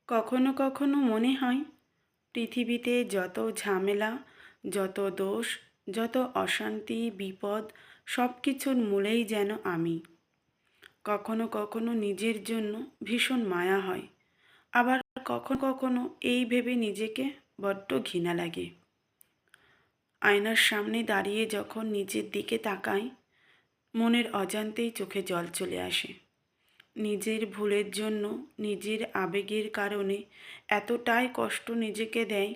কখনো কখনো মনে হয় পৃথিবীতে যত ঝামেলা, যত দোষ, যত অশান্তি, বিপদ, সব কিছুর মূলেই যেন আমি। কখনো কখনো নিজের জন্য ভীষণ মায়া হয়, আবার কখনো কখনো এই ভেবে নিজেকে বড্ড ঘৃণা লাগে। আয়নার সামনে দাঁড়িয়ে যখন নিজের দিকে তাকাই, মনের অজান্তেই চোখে জল চলে আসে। নিজের ভুলের জন্য, নিজের আবেগের কারণে এতটাই কষ্ট নিজেকে দেয়,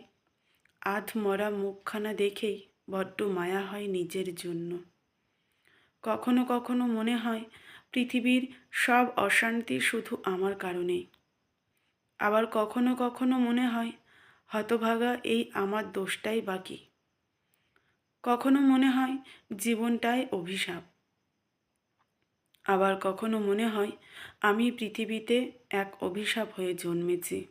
আধমরা মুখখানা দেখেই বড্ড মায়া হয় নিজের জন্য। কখনো কখনো মনে হয় পৃথিবীর সব অশান্তি শুধু আমার কারণেই। আবার কখনো কখনো মনে হয় হতভাগা এই আমার দোষটাই বাকি। কখনো মনে হয় জীবনটাই অভিশাপ। আবার কখনো মনে হয় আমি পৃথিবীতে এক অভিশাপ হয়ে জন্মেছি।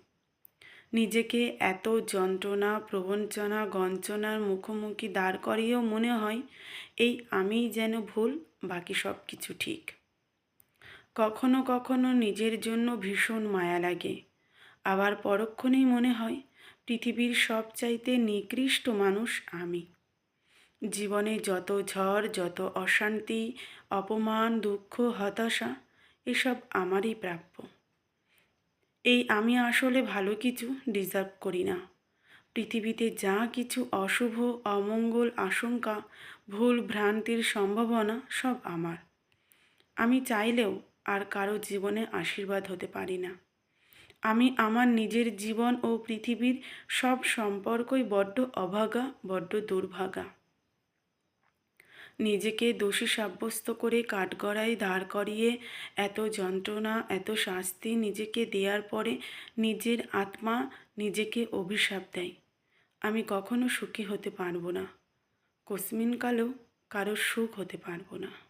নিজেকে এত যন্ত্রণা, প্রবঞ্চনা, গঞ্জনার মুখোমুখি দাঁড় করিয়েও মনে হয় এই আমিই যেন ভুল, বাকি সব কিছু ঠিক। কখনো কখনো নিজের জন্য ভীষণ মায়া লাগে, আবার পরক্ষণেই মনে হয় পৃথিবীর সবচাইতে নিকৃষ্ট মানুষ আমি। জীবনে যত ঝড়, যত অশান্তি, অপমান, দুঃখ, হতাশা, এসব আমারই প্রাপ্য। এই আমি আসলে ভালো কিছু ডিজার্ভ করি না। পৃথিবীতে যা কিছু অশুভ, অমঙ্গল, আশঙ্কা, ভুল ভ্রান্তির সম্ভাবনা সব আমার। আমি চাইলেও আর কারো জীবনে আশীর্বাদ হতে পারি না। আমি আমার নিজের জীবন ও পৃথিবীর সব সম্পর্কই বড্ড অভাগা, বড্ড দুর্ভাগা। নিজেকে দোষী সাব্যস্ত করে কাঠগড়ায় দাঁড় করিয়ে এত যন্ত্রণা, এত শাস্তি নিজেকে দেওয়ার পরে নিজের আত্মা নিজেকে অভিশাপ দেয়। আমি কখনো সুখী হতে পারবো না, কোস্মিনকালেও কারোর সুখ হতে পারবো না।